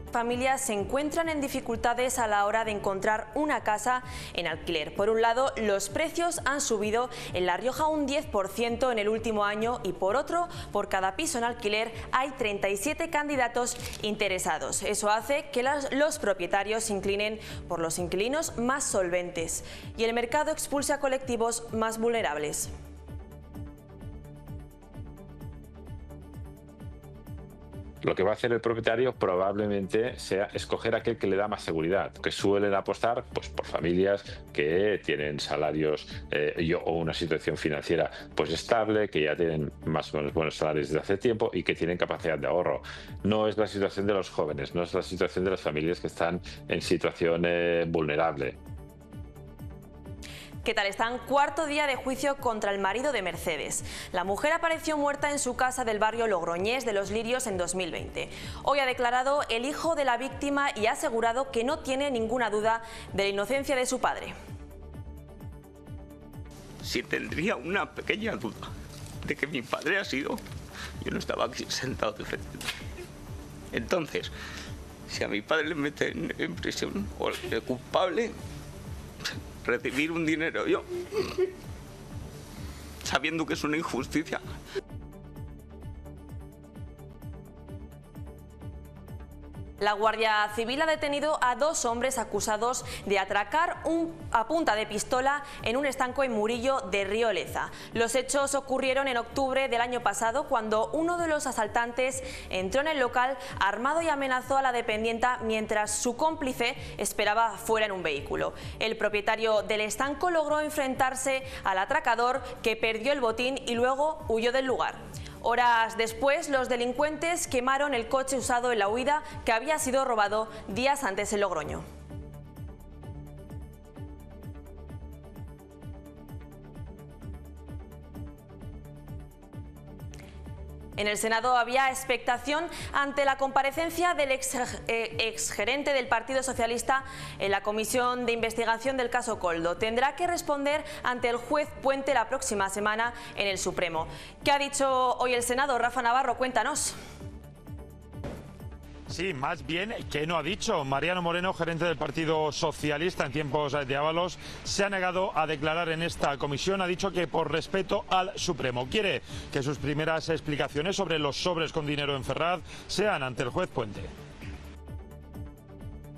familias se encuentran en dificultades a la hora de encontrar una casa en alquiler. Por un lado, los precios han subido en La Rioja un 10% en el último año y por otro, por cada piso en alquiler hay 37 candidatos interesados. Eso hace que los propietarios se inclinen por los inquilinos más solventes y el mercado expulse a colectivos más vulnerables. Lo que va a hacer el propietario probablemente sea escoger aquel que le da más seguridad, que suelen apostar pues, por familias que tienen salarios o una situación financiera pues estable, que ya tienen más o menos buenos salarios desde hace tiempo y que tienen capacidad de ahorro. No es la situación de los jóvenes, no es la situación de las familias que están en situación vulnerable. ¿Qué tal están? Cuarto día de juicio contra el marido de Mercedes. La mujer apareció muerta en su casa del barrio Logroñés de Los Lirios en 2020. Hoy ha declarado el hijo de la víctima y ha asegurado que no tiene ninguna duda de la inocencia de su padre. Si tendría una pequeña duda de que mi padre ha sido, yo no estaba aquí sentado de frente. Entonces, si a mi padre le meten en prisión o el culpable, recibir un dinero yo, sabiendo que es una injusticia. La Guardia Civil ha detenido a dos hombres acusados de atracar a punta de pistola en un estanco en Murillo de Río Leza. Los hechos ocurrieron en octubre del año pasado, cuando uno de los asaltantes entró en el local armado y amenazó a la dependienta mientras su cómplice esperaba fuera en un vehículo. El propietario del estanco logró enfrentarse al atracador, que perdió el botín y luego huyó del lugar. Horas después, los delincuentes quemaron el coche usado en la huida, que había sido robado días antes en Logroño. En el Senado había expectación ante la comparecencia del exgerente del Partido Socialista en la comisión de investigación del caso Koldo. Tendrá que responder ante el juez Puente la próxima semana en el Supremo. ¿Qué ha dicho hoy el Senado? Rafa Navarro, cuéntanos. Sí, más bien que no ha dicho. Mariano Moreno, gerente del Partido Socialista en tiempos de Ábalos, se ha negado a declarar en esta comisión. Ha dicho que por respeto al Supremo quiere que sus primeras explicaciones sobre los sobres con dinero en Ferraz sean ante el juez Puente.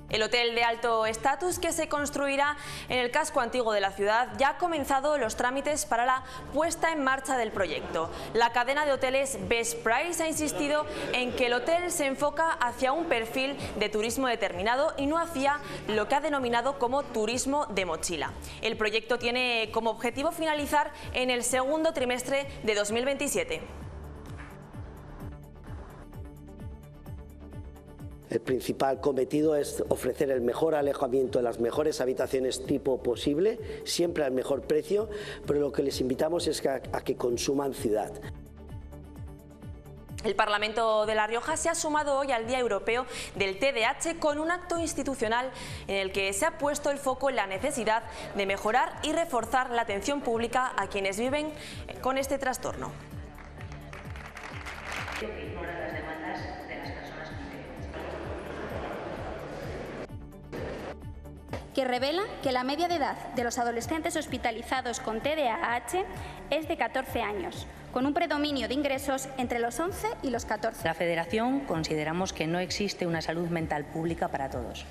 El hotel de alto estatus que se construirá en el casco antiguo de la ciudad ya ha comenzado los trámites para la puesta en marcha del proyecto. La cadena de hoteles Best Price ha insistido en que el hotel se enfoca hacia un perfil de turismo determinado y no hacia lo que ha denominado como turismo de mochila. El proyecto tiene como objetivo finalizar en el segundo trimestre de 2027. El principal cometido es ofrecer el mejor alojamiento en las mejores habitaciones tipo posible, siempre al mejor precio, pero lo que les invitamos es a que consuman ciudad. El Parlamento de La Rioja se ha sumado hoy al Día Europeo del TDAH con un acto institucional en el que se ha puesto el foco en la necesidad de mejorar y reforzar la atención pública a quienes viven con este trastorno. Que revela que la media de edad de los adolescentes hospitalizados con TDAH es de 14 años, con un predominio de ingresos entre los 11 y los 14. La Federación consideramos que no existe una salud mental pública para todos.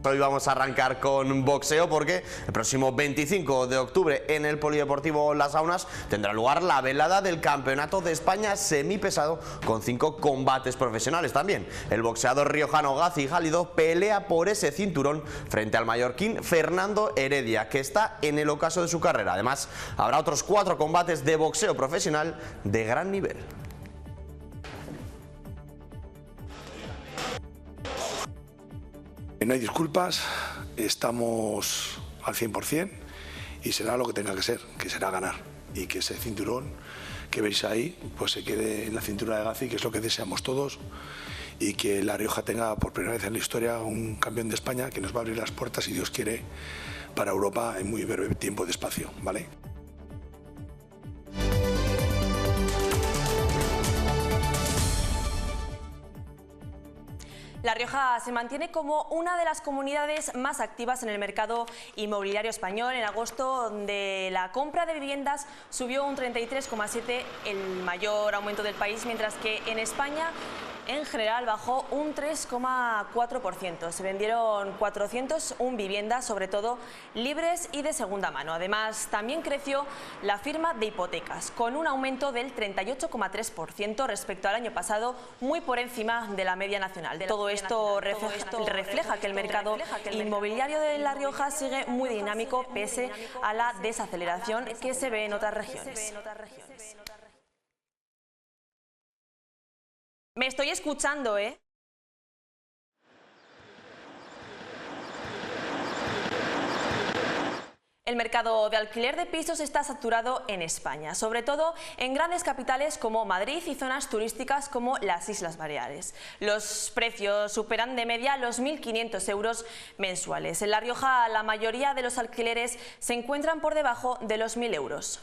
Hoy vamos a arrancar con boxeo porque el próximo 25 de octubre en el Polideportivo Las Aunas tendrá lugar la velada del Campeonato de España semipesado con 5 combates profesionales. También el boxeador riojano Gazi Jálido pelea por ese cinturón frente al mallorquín Fernando Heredia, que está en el ocaso de su carrera. Además, habrá otros 4 combates de boxeo profesional de gran nivel. No hay disculpas, estamos al 100% y será lo que tenga que ser, que será ganar. Y que ese cinturón que veis ahí pues se quede en la cintura de Gazi, que es lo que deseamos todos, y que La Rioja tenga por primera vez en la historia un campeón de España que nos va a abrir las puertas, si Dios quiere, para Europa en muy breve tiempo de espacio, ¿vale? La Rioja se mantiene como una de las comunidades más activas en el mercado inmobiliario español. En agosto, donde la compra de viviendas subió un 33,7%, el mayor aumento del país, mientras que en España en general bajó un 3,4%. Se vendieron 401 viviendas, sobre todo libres y de segunda mano. Además, también creció la firma de hipotecas, con un aumento del 38,3% respecto al año pasado, muy por encima de la media nacional. Todo esto refleja que el mercado inmobiliario de La Rioja sigue muy dinámico pese a la desaceleración que se ve en otras regiones. Me estoy escuchando, ¿eh? El mercado de alquiler de pisos está saturado en España, sobre todo en grandes capitales como Madrid y zonas turísticas como las Islas Baleares. Los precios superan de media los 1.500 euros mensuales. En La Rioja, la mayoría de los alquileres se encuentran por debajo de los 1.000 euros.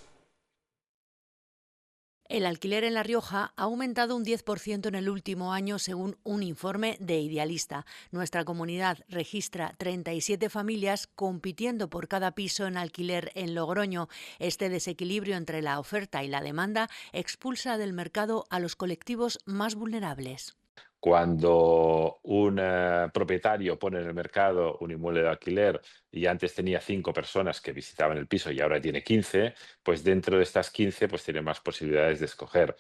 El alquiler en La Rioja ha aumentado un 10% en el último año, según un informe de Idealista. Nuestra comunidad registra 37 familias compitiendo por cada piso en alquiler en Logroño. Este desequilibrio entre la oferta y la demanda expulsa del mercado a los colectivos más vulnerables. Cuando un propietario pone en el mercado un inmueble de alquiler y antes tenía 5 personas que visitaban el piso y ahora tiene 15, pues dentro de estas 15 pues tiene más posibilidades de escoger.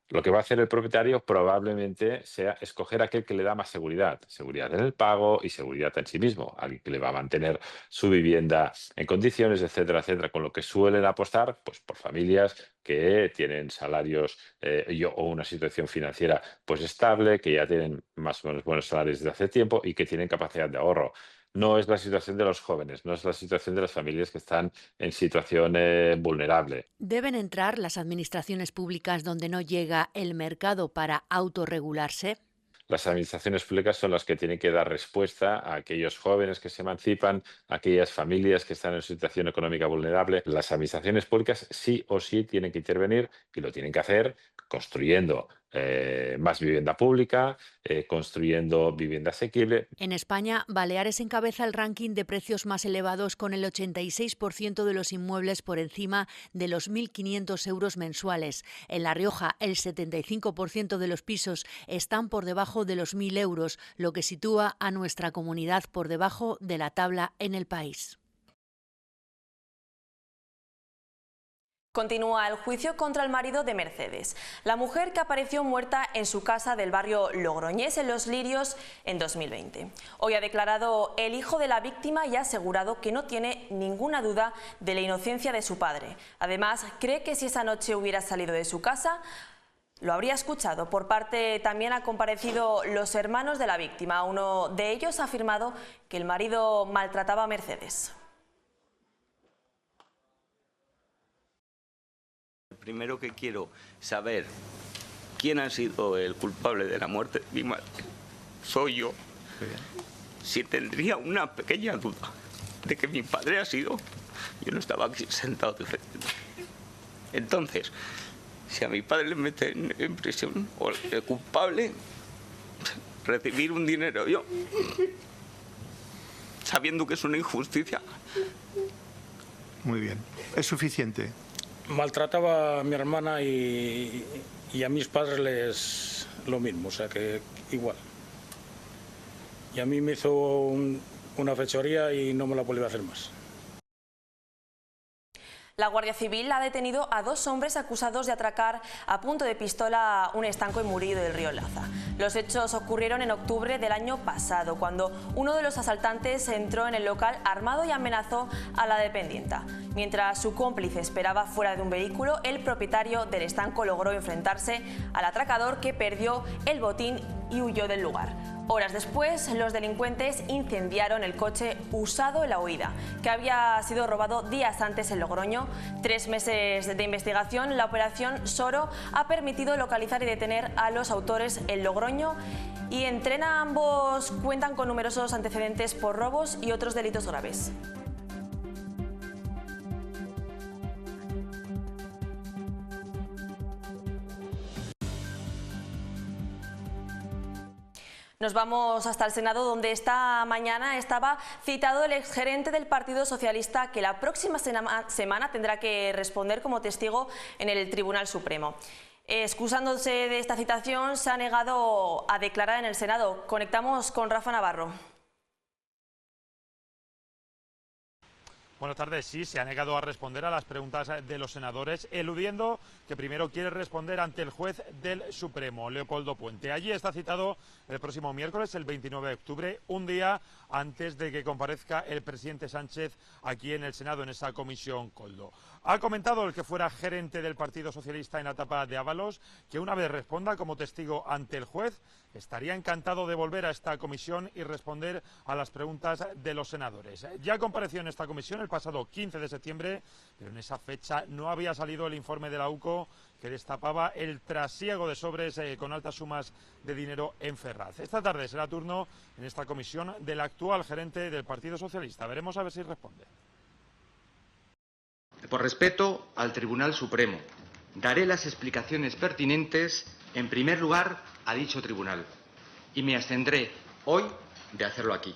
Lo que va a hacer el propietario probablemente sea escoger aquel que le da más seguridad, seguridad en el pago y seguridad en sí mismo, alguien que le va a mantener su vivienda en condiciones, etcétera, etcétera, con lo que suelen apostar pues por familias que tienen salarios o una situación financiera pues estable, que ya tienen más o menos buenos salarios desde hace tiempo y que tienen capacidad de ahorro. No es la situación de los jóvenes, no es la situación de las familias que están en situación vulnerable. ¿Deben entrar las administraciones públicas donde no llega el mercado para autorregularse? Las administraciones públicas son las que tienen que dar respuesta a aquellos jóvenes que se emancipan, a aquellas familias que están en situación económica vulnerable. Las administraciones públicas sí o sí tienen que intervenir y lo tienen que hacer construyendo más vivienda pública, construyendo vivienda asequible. En España, Baleares encabeza el ranking de precios más elevados, con el 86% de los inmuebles por encima de los 1.500 euros mensuales. En La Rioja, el 75% de los pisos están por debajo de los 1.000 euros, lo que sitúa a nuestra comunidad por debajo de la tabla en el país. Continúa el juicio contra el marido de Mercedes, la mujer que apareció muerta en su casa del barrio logroñés en Los Lirios en 2020. Hoy ha declarado el hijo de la víctima y ha asegurado que no tiene ninguna duda de la inocencia de su padre. Además, cree que si esa noche hubiera salido de su casa, lo habría escuchado. Por parte también han comparecido los hermanos de la víctima. Uno de ellos ha afirmado que el marido maltrataba a Mercedes. Primero que quiero saber quién ha sido el culpable de la muerte de mi madre. Soy yo. Si tendría una pequeña duda de que mi padre ha sido, yo no estaba aquí sentado defendiendo. Entonces, si a mi padre le meten en prisión o el culpable, recibir un dinero yo, sabiendo que es una injusticia. Muy bien. ¿Es suficiente? Maltrataba a mi hermana y a mis padres lo mismo, o sea que igual. Y a mí me hizo una fechoría y no me la volvió a hacer más. La Guardia Civil ha detenido a 2 hombres acusados de atracar a punto de pistola un estanco en Murillo del Río Laza. Los hechos ocurrieron en octubre del año pasado, cuando uno de los asaltantes entró en el local armado y amenazó a la dependienta. Mientras su cómplice esperaba fuera de un vehículo, el propietario del estanco logró enfrentarse al atracador, que perdió el botín y huyó del lugar. Horas después, los delincuentes incendiaron el coche usado en la huida, que había sido robado días antes en Logroño. 3 meses de investigación, la operación Soro ha permitido localizar y detener a los autores en Logroño, y en Trena ambos cuentan con numerosos antecedentes por robos y otros delitos graves. Nos vamos hasta el Senado, donde esta mañana estaba citado el exgerente del Partido Socialista, que la próxima semana tendrá que responder como testigo en el Tribunal Supremo. Excusándose de esta citación, se ha negado a declarar en el Senado. Conectamos con Rafa Navarro. Buenas tardes. Sí, se ha negado a responder a las preguntas de los senadores, eludiendo que primero quiere responder ante el juez del Supremo, Leopoldo Puente. Allí está citado el próximo miércoles, el 29 de octubre, un día antes de que comparezca el presidente Sánchez aquí en el Senado, en esa comisión Coldo. Ha comentado el que fuera gerente del Partido Socialista en la etapa de Ábalos que una vez responda como testigo ante el juez, estaría encantado de volver a esta comisión y responder a las preguntas de los senadores. Ya compareció en esta comisión el pasado 15 de septiembre, pero en esa fecha no había salido el informe de la UCO que destapaba el trasiego de sobres con altas sumas de dinero en Ferraz. Esta tarde será turno en esta comisión del actual gerente del Partido Socialista. Veremos a ver si responde. Por respeto al Tribunal Supremo, daré las explicaciones pertinentes, en primer lugar, a dicho tribunal, y me abstendré hoy de hacerlo aquí.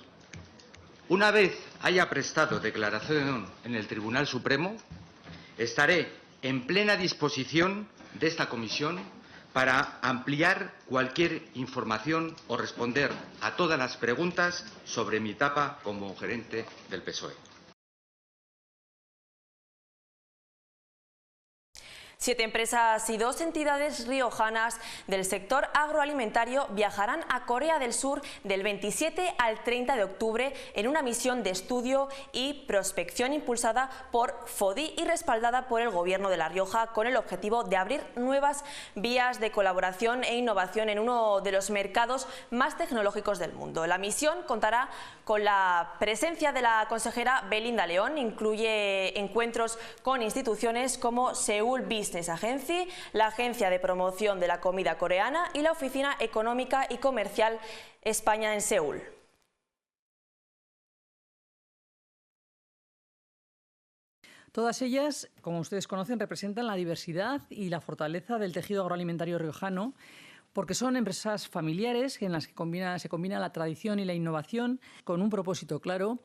Una vez haya prestado declaración en el Tribunal Supremo, estaré en plena disposición de esta comisión para ampliar cualquier información o responder a todas las preguntas sobre mi etapa como gerente del PSOE. 7 empresas y 2 entidades riojanas del sector agroalimentario viajarán a Corea del Sur del 27 al 30 de octubre en una misión de estudio y prospección impulsada por FODI y respaldada por el Gobierno de La Rioja, con el objetivo de abrir nuevas vías de colaboración e innovación en uno de los mercados más tecnológicos del mundo. La misión contará con la presencia de la consejera Belinda León, incluye encuentros con instituciones como Seúl Business Agency, la Agencia de Promoción de la Comida Coreana y la Oficina Económica y Comercial España en Seúl. Todas ellas, como ustedes conocen, representan la diversidad y la fortaleza del tejido agroalimentario riojano, porque son empresas familiares en las que se combina la tradición y la innovación con un propósito claro,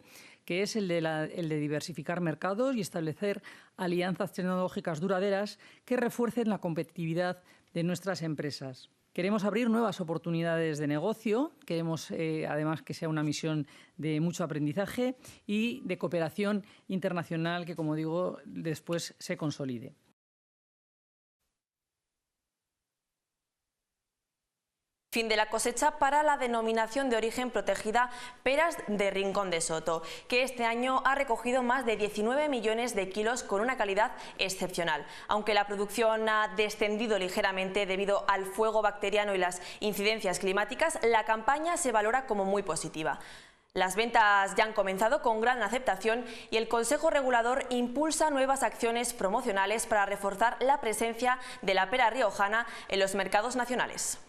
que es el de diversificar mercados y establecer alianzas tecnológicas duraderas que refuercen la competitividad de nuestras empresas. Queremos abrir nuevas oportunidades de negocio, queremos además que sea una misión de mucho aprendizaje y de cooperación internacional que, como digo, después se consolide. Fin de la cosecha para la denominación de origen protegida Peras de Rincón de Soto, que este año ha recogido más de 19 millones de kilos con una calidad excepcional. Aunque la producción ha descendido ligeramente debido al fuego bacteriano y las incidencias climáticas, la campaña se valora como muy positiva. Las ventas ya han comenzado con gran aceptación y el Consejo Regulador impulsa nuevas acciones promocionales para reforzar la presencia de la pera riojana en los mercados nacionales.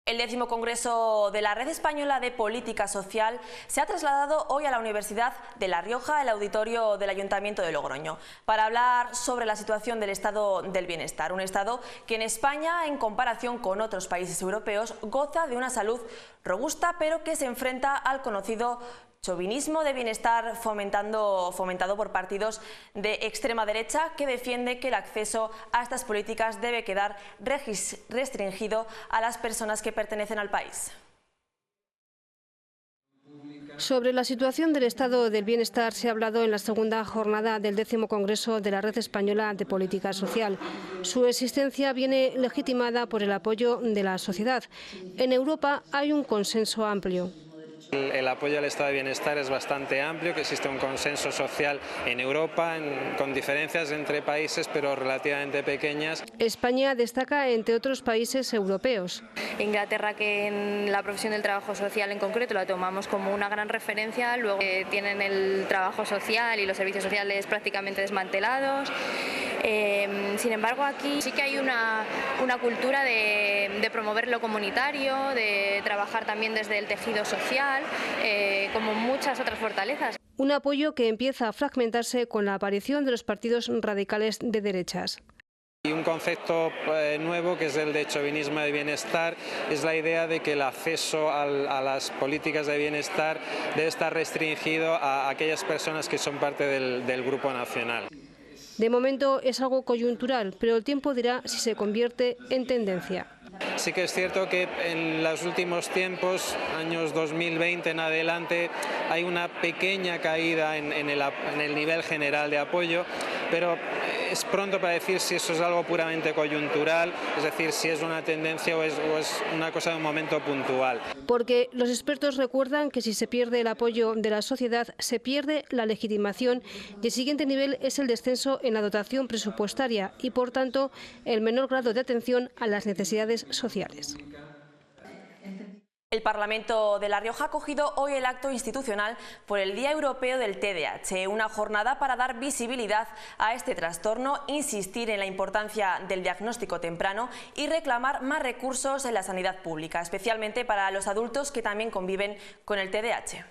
El 10º Congreso de la Red Española de Política Social se ha trasladado hoy a la Universidad de La Rioja, el auditorio del Ayuntamiento de Logroño, para hablar sobre la situación del estado del bienestar, un estado que en España, en comparación con otros países europeos, goza de una salud robusta, pero que se enfrenta al conocido chauvinismo de bienestar fomentado por partidos de extrema derecha, que defiende que el acceso a estas políticas debe quedar restringido a las personas que pertenecen al país. Sobre la situación del estado del bienestar se ha hablado en la segunda jornada del 10º Congreso de la Red Española de Política Social. Su existencia viene legitimada por el apoyo de la sociedad. En Europa hay un consenso amplio. El apoyo al estado de bienestar es bastante amplio, que existe un consenso social en Europa, con diferencias entre países, pero relativamente pequeñas. España destaca entre otros países europeos. Inglaterra, que en la profesión del trabajo social en concreto la tomamos como una gran referencia, luego tienen el trabajo social y los servicios sociales prácticamente desmantelados. Sin embargo, aquí sí que hay una cultura de promover lo comunitario, de trabajar también desde el tejido social, como muchas otras fortalezas. Un apoyo que empieza a fragmentarse con la aparición de los partidos radicales de derechas. Y un concepto nuevo que es el de chauvinismo de bienestar, es la idea de que el acceso a las políticas de bienestar debe estar restringido a aquellas personas que son parte del grupo nacional. De momento es algo coyuntural, pero el tiempo dirá si se convierte en tendencia. Sí que es cierto que en los últimos tiempos, años 2020 en adelante, hay una pequeña caída en el nivel general de apoyo, pero es pronto para decir si eso es algo puramente coyuntural, es decir, si es una tendencia o es una cosa de un momento puntual. Porque los expertos recuerdan que si se pierde el apoyo de la sociedad, se pierde la legitimación y el siguiente nivel es el descenso en la dotación presupuestaria y, por tanto, el menor grado de atención a las necesidades sociales. El Parlamento de La Rioja ha acogido hoy el acto institucional por el Día Europeo del TDAH, una jornada para dar visibilidad a este trastorno, insistir en la importancia del diagnóstico temprano y reclamar más recursos en la sanidad pública, especialmente para los adultos que también conviven con el TDAH.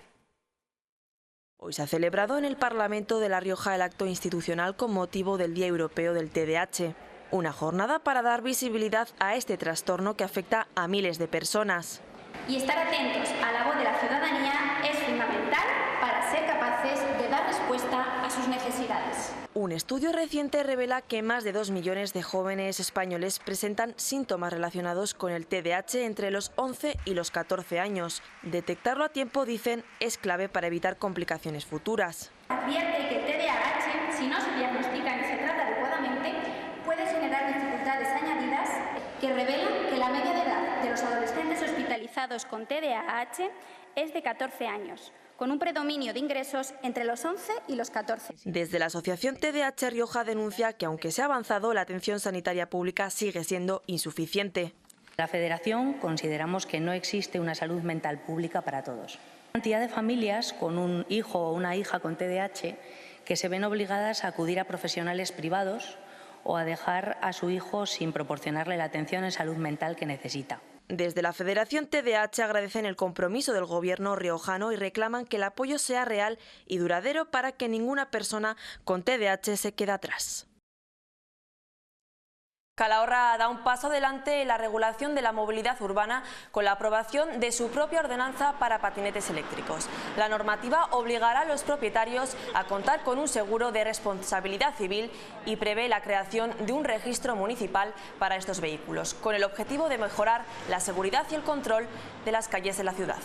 Hoy se ha celebrado en el Parlamento de La Rioja el acto institucional con motivo del Día Europeo del TDAH, una jornada para dar visibilidad a este trastorno que afecta a miles de personas. Y estar atentos a la voz de la ciudadanía es fundamental para ser capaces de dar respuesta a sus necesidades. Un estudio reciente revela que más de 2 millones de jóvenes españoles presentan síntomas relacionados con el TDAH entre los 11 y los 14 años. Detectarlo a tiempo, dicen, es clave para evitar complicaciones futuras. Advierte que el TDAH, si no se diagnostica ni se trata adecuadamente, puede generar dificultades añadidas que revelan que la media de edad de los adolescentes hospitalizados con TDAH es de 14 años, con un predominio de ingresos entre los 11 y los 14. Desde la Asociación TDAH Rioja denuncia que aunque se ha avanzado, la atención sanitaria pública sigue siendo insuficiente. La Federación consideramos que no existe una salud mental pública para todos. Hay cantidad de familias con un hijo o una hija con TDAH que se ven obligadas a acudir a profesionales privados o a dejar a su hijo sin proporcionarle la atención en salud mental que necesita. Desde la Federación TDAH agradecen el compromiso del Gobierno riojano y reclaman que el apoyo sea real y duradero para que ninguna persona con TDAH se quede atrás. Calahorra da un paso adelante en la regulación de la movilidad urbana con la aprobación de su propia ordenanza para patinetes eléctricos. La normativa obligará a los propietarios a contar con un seguro de responsabilidad civil y prevé la creación de un registro municipal para estos vehículos, con el objetivo de mejorar la seguridad y el control de las calles de la ciudad.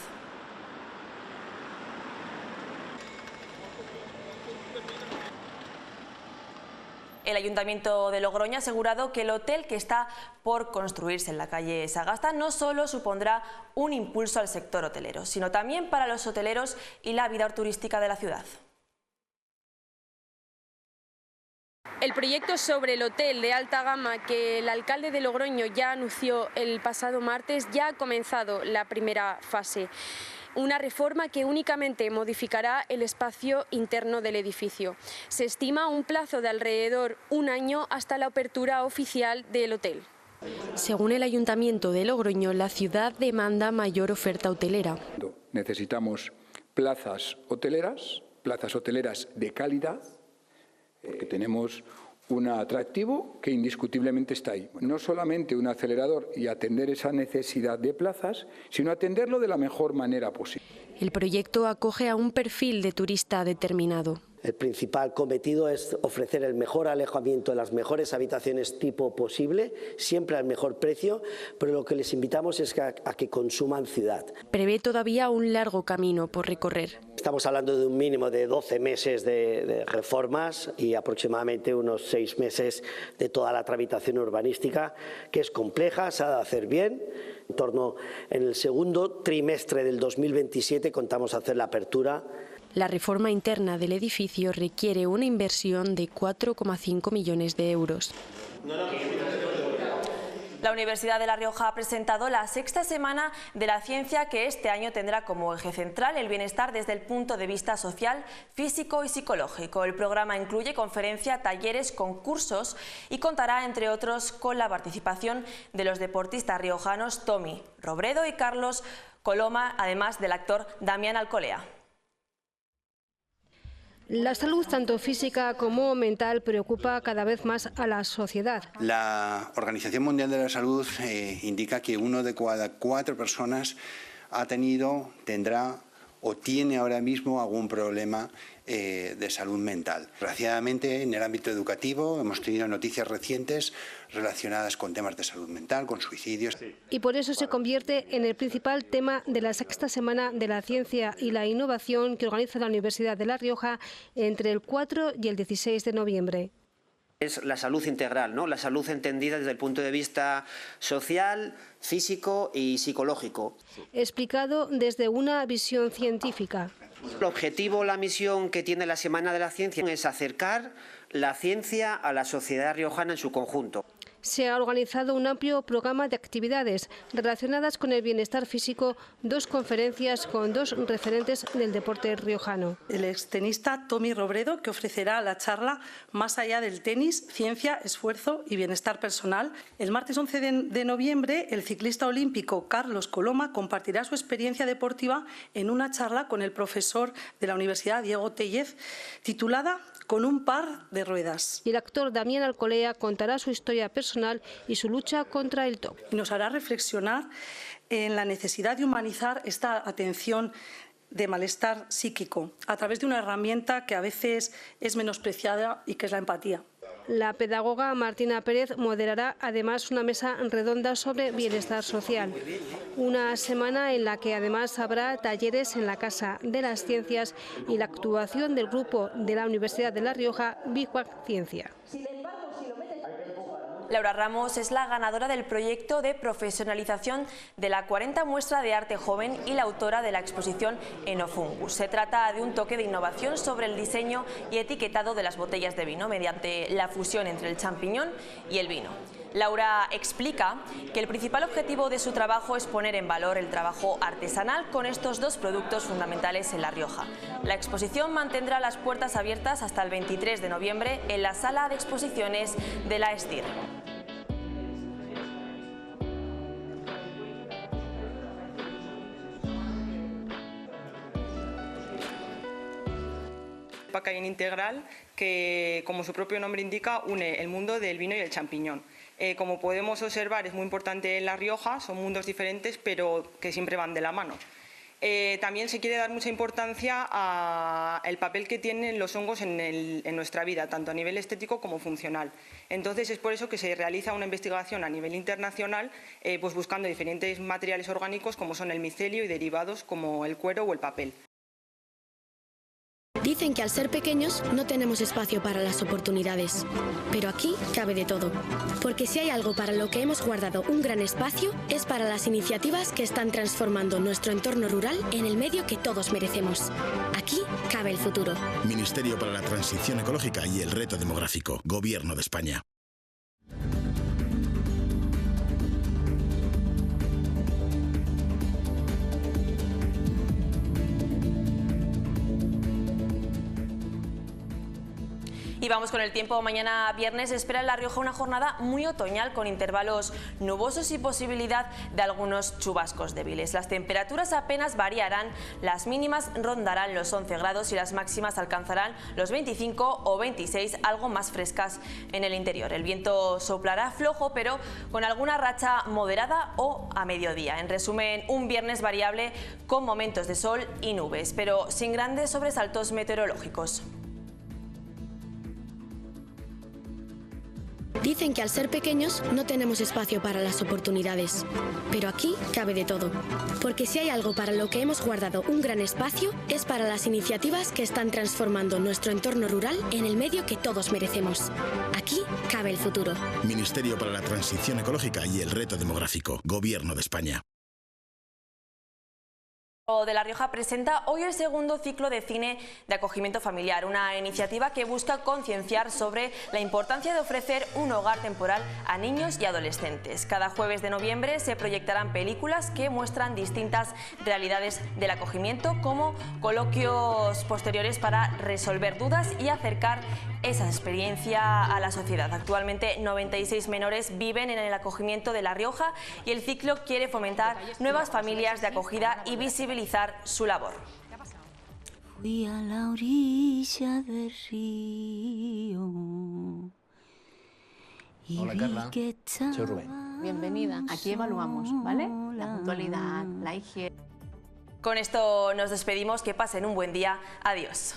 El Ayuntamiento de Logroño ha asegurado que el hotel que está por construirse en la calle Sagasta no solo supondrá un impulso al sector hotelero, sino también para los hoteleros y la vida turística de la ciudad. El proyecto sobre el hotel de alta gama que el alcalde de Logroño ya anunció el pasado martes ya ha comenzado la primera fase. Una reforma que únicamente modificará el espacio interno del edificio. Se estima un plazo de alrededor un año hasta la apertura oficial del hotel. Según el Ayuntamiento de Logroño, la ciudad demanda mayor oferta hotelera. Necesitamos plazas hoteleras de calidad, porque tenemos un atractivo que indiscutiblemente está ahí. No solamente un acelerador y atender esa necesidad de plazas, sino atenderlo de la mejor manera posible. El proyecto acoge a un perfil de turista determinado. El principal cometido es ofrecer el mejor alojamiento en las mejores habitaciones tipo posible, siempre al mejor precio, pero lo que les invitamos es a que consuman ciudad. Prevé todavía un largo camino por recorrer. Estamos hablando de un mínimo de 12 meses de reformas y aproximadamente unos 6 meses de toda la tramitación urbanística, que es compleja, se ha de hacer bien. En el segundo trimestre del 2027 contamos hacer la apertura. La reforma interna del edificio requiere una inversión de 4,5 millones de euros. La Universidad de La Rioja ha presentado la 6ª Semana de la Ciencia, que este año tendrá como eje central el bienestar desde el punto de vista social, físico y psicológico. El programa incluye conferencia, talleres, concursos y contará, entre otros, con la participación de los deportistas riojanos Tommy Robredo y Carlos Coloma, además del actor Damián Alcolea. La salud, tanto física como mental, preocupa cada vez más a la sociedad. La Organización Mundial de la Salud indica que 1 de cada 4 personas ha tenido, tendrá o tiene ahora mismo algún problema de salud mental. Desgraciadamente, en el ámbito educativo hemos tenido noticias recientes relacionadas con temas de salud mental, con suicidios. Y por eso se convierte en el principal tema de la 6ª Semana de la Ciencia y la Innovación que organiza la Universidad de La Rioja entre el 4 y el 16 de noviembre. Es la salud integral, ¿no? La salud entendida desde el punto de vista social, físico y psicológico. Explicado desde una visión científica. El objetivo, la misión que tiene la Semana de la Ciencia es acercar la ciencia a la sociedad riojana en su conjunto. Se ha organizado un amplio programa de actividades relacionadas con el bienestar físico, 2 conferencias con 2 referentes del deporte riojano. El extenista Tommy Robredo, que ofrecerá la charla Más allá del tenis, ciencia, esfuerzo y bienestar personal. El martes 11 de noviembre, el ciclista olímpico Carlos Coloma compartirá su experiencia deportiva en una charla con el profesor de la Universidad Diego Tellez, titulada Con un par de ruedas. Y el actor Damián Alcolea contará su historia personal y su lucha contra el TOC. Y nos hará reflexionar en la necesidad de humanizar esta atención de malestar psíquico a través de una herramienta que a veces es menospreciada y que es la empatía. La pedagoga Martina Pérez moderará además una mesa redonda sobre bienestar social. Una semana en la que además habrá talleres en la Casa de las Ciencias y la actuación del grupo de la Universidad de La Rioja, BIWAC Ciencia. Laura Ramos es la ganadora del proyecto de profesionalización de la 40 Muestra de Arte Joven y la autora de la exposición Enofungus. Se trata de un toque de innovación sobre el diseño y etiquetado de las botellas de vino mediante la fusión entre el champiñón y el vino. Laura explica que el principal objetivo de su trabajo es poner en valor el trabajo artesanal con estos 2 productos fundamentales en La Rioja. La exposición mantendrá las puertas abiertas hasta el 23 de noviembre en la sala de exposiciones de la Estir. Packaging integral que, como su propio nombre indica, une el mundo del vino y el champiñón. Como podemos observar, es muy importante en La Rioja, son mundos diferentes pero que siempre van de la mano. También se quiere dar mucha importancia al papel que tienen los hongos en nuestra vida, tanto a nivel estético como funcional. Entonces es por eso que se realiza una investigación a nivel internacional, pues buscando diferentes materiales orgánicos como son el micelio y derivados como el cuero o el papel. Dicen que al ser pequeños no tenemos espacio para las oportunidades, pero aquí cabe de todo, porque si hay algo para lo que hemos guardado un gran espacio es para las iniciativas que están transformando nuestro entorno rural en el medio que todos merecemos. Aquí cabe el futuro. Ministerio para la Transición Ecológica y el Reto Demográfico, Gobierno de España. Y vamos con el tiempo. Mañana viernes espera en La Rioja una jornada muy otoñal con intervalos nubosos y posibilidad de algunos chubascos débiles. Las temperaturas apenas variarán, las mínimas rondarán los 11 grados y las máximas alcanzarán los 25 o 26, algo más frescas en el interior. El viento soplará flojo pero con alguna racha moderada o a mediodía. En resumen, un viernes variable con momentos de sol y nubes, pero sin grandes sobresaltos meteorológicos. Dicen que al ser pequeños no tenemos espacio para las oportunidades, pero aquí cabe de todo, porque si hay algo para lo que hemos guardado un gran espacio es para las iniciativas que están transformando nuestro entorno rural en el medio que todos merecemos. Aquí cabe el futuro. Ministerio para la Transición Ecológica y el Reto Demográfico, Gobierno de España. de La Rioja presenta hoy el segundo ciclo de cine de acogimiento familiar, una iniciativa que busca concienciar sobre la importancia de ofrecer un hogar temporal a niños y adolescentes. Cada jueves de noviembre se proyectarán películas que muestran distintas realidades del acogimiento, como coloquios posteriores para resolver dudas y acercar esa experiencia a la sociedad. Actualmente 96 menores viven en el acogimiento de La Rioja y el ciclo quiere fomentar nuevas familias de acogida y visibilizar su labor. Fui a la orilla del río. Hola Carla, soy Rubén. Bienvenida. Aquí evaluamos, ¿vale? La puntualidad, la higiene. Con esto nos despedimos, que pasen un buen día. Adiós.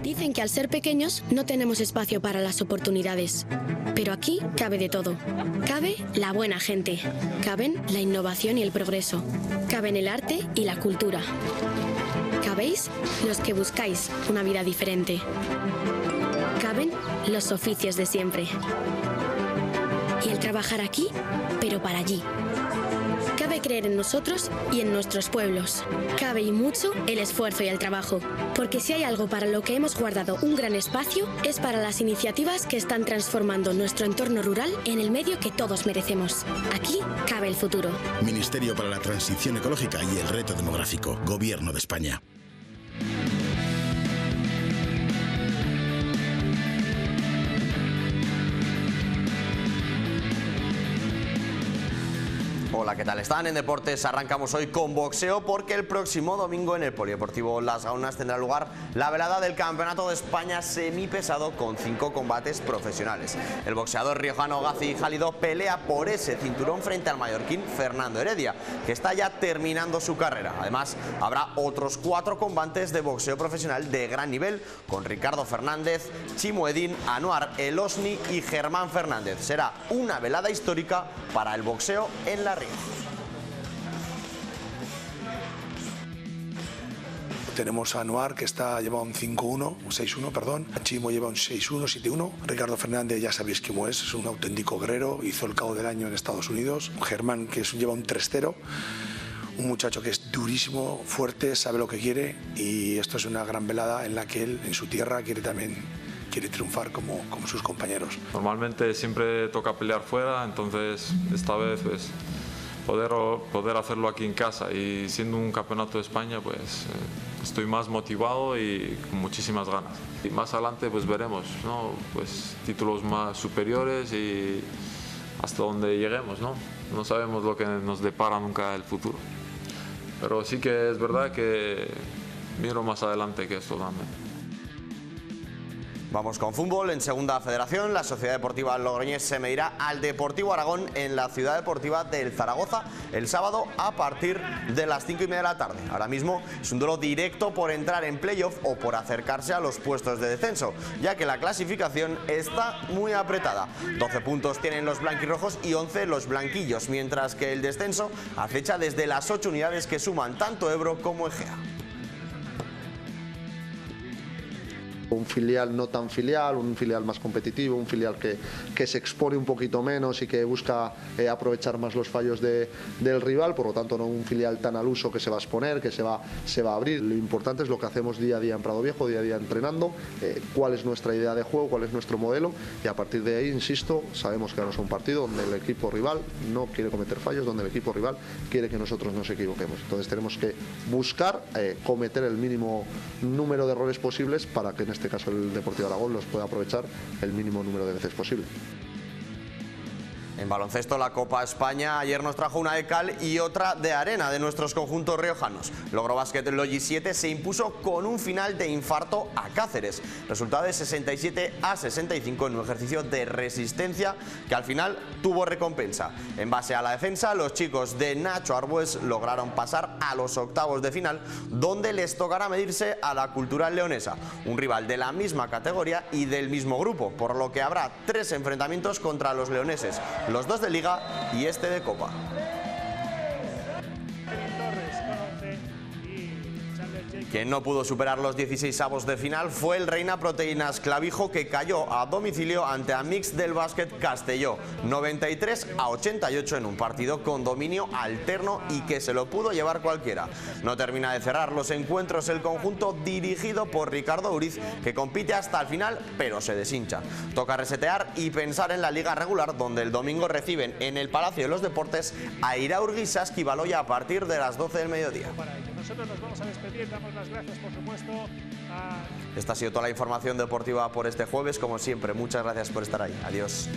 Dicen que al ser pequeños no tenemos espacio para las oportunidades, pero aquí cabe de todo. Cabe la buena gente, caben la innovación y el progreso, caben el arte y la cultura. Cabéis los que buscáis una vida diferente. Caben los oficios de siempre. Y el trabajar aquí, pero para allí. Cabe creer en nosotros y en nuestros pueblos. Cabe y mucho el esfuerzo y el trabajo. Porque si hay algo para lo que hemos guardado un gran espacio, es para las iniciativas que están transformando nuestro entorno rural en el medio que todos merecemos. Aquí cabe el futuro. Ministerio para la Transición Ecológica y el Reto Demográfico. Gobierno de España. Hola, ¿qué tal están? En Deportes arrancamos hoy con boxeo porque el próximo domingo en el Polideportivo Las Gaunas tendrá lugar la velada del Campeonato de España semipesado con 5 combates profesionales. El boxeador riojano Gazi Jálido pelea por ese cinturón frente al mallorquín Fernando Heredia, que está ya terminando su carrera. Además, habrá otros 4 combates de boxeo profesional de gran nivel con Ricardo Fernández, Chimo Edín, Anuar Elosni y Germán Fernández. Será una velada histórica para el boxeo en La Rioja. Tenemos a Anuar, que lleva un 5-1, un 6-1, perdón. A Chimo lleva un 6-1, 7-1. Ricardo Fernández, ya sabéis cómo es un auténtico guerrero, hizo el cabo del año en Estados Unidos. Germán, que lleva un 3-0. Un muchacho que es durísimo, fuerte, sabe lo que quiere, y esto es una gran velada en la que él, en su tierra, quiere triunfar como sus compañeros. Normalmente siempre toca pelear fuera, entonces esta vez pues poder hacerlo aquí en casa, y siendo un campeonato de España pues estoy más motivado y con muchísimas ganas. Y más adelante pues veremos, ¿no? Pues títulos más superiores y hasta donde lleguemos, ¿no? No sabemos lo que nos depara nunca el futuro, pero sí que es verdad que miro más adelante que esto también. Vamos con fútbol. En Segunda Federación, la Sociedad Deportiva Logroñés se medirá al Deportivo Aragón en la Ciudad Deportiva del Zaragoza el sábado a partir de las 5:30 de la tarde. Ahora mismo es un duelo directo por entrar en playoff o por acercarse a los puestos de descenso, ya que la clasificación está muy apretada. 12 puntos tienen los blanquirrojos y 11 los blanquillos, mientras que el descenso acecha desde las 8 unidades que suman tanto Ebro como Egea. Un filial no tan filial, un filial más competitivo, un filial que se expone un poquito menos y que busca aprovechar más los fallos del rival, por lo tanto no un filial tan al uso que se va a exponer, que se va a abrir. Lo importante es lo que hacemos día a día en Prado Viejo, día a día entrenando, cuál es nuestra idea de juego, cuál es nuestro modelo, y a partir de ahí, insisto, sabemos que ahora es un partido donde el equipo rival no quiere cometer fallos, donde el equipo rival quiere que nosotros nos equivoquemos. Entonces tenemos que buscar cometer el mínimo número de errores posibles para que en este caso el Deportivo Aragón los pueda aprovechar el mínimo número de veces posible. En baloncesto, la Copa España ayer nos trajo una de cal y otra de arena de nuestros conjuntos riojanos. Logro Basket Logi 7 se impuso con un final de infarto a Cáceres. Resultado de 67-65 en un ejercicio de resistencia que al final tuvo recompensa. En base a la defensa, los chicos de Nacho Arbues lograron pasar a los octavos de final, donde les tocará medirse a la Cultural Leonesa, un rival de la misma categoría y del mismo grupo, por lo que habrá 3 enfrentamientos contra los leoneses, los 2 de Liga y este de Copa. Quien no pudo superar los 16avos de final fue el Reina Proteínas Clavijo, que cayó a domicilio ante Amics del Básquet Castelló, 93-88 en un partido con dominio alterno y que se lo pudo llevar cualquiera. No termina de cerrar los encuentros el conjunto dirigido por Ricardo Uriz, que compite hasta el final pero se deshincha. Toca resetear y pensar en la liga regular, donde el domingo reciben en el Palacio de los Deportes a Iraurgi Saskibaloia a partir de las 12 del mediodía. Nosotros nos vamos a despedir, damos las gracias por supuesto a... Esta ha sido toda la información deportiva por este jueves. Como siempre, muchas gracias por estar ahí. Adiós.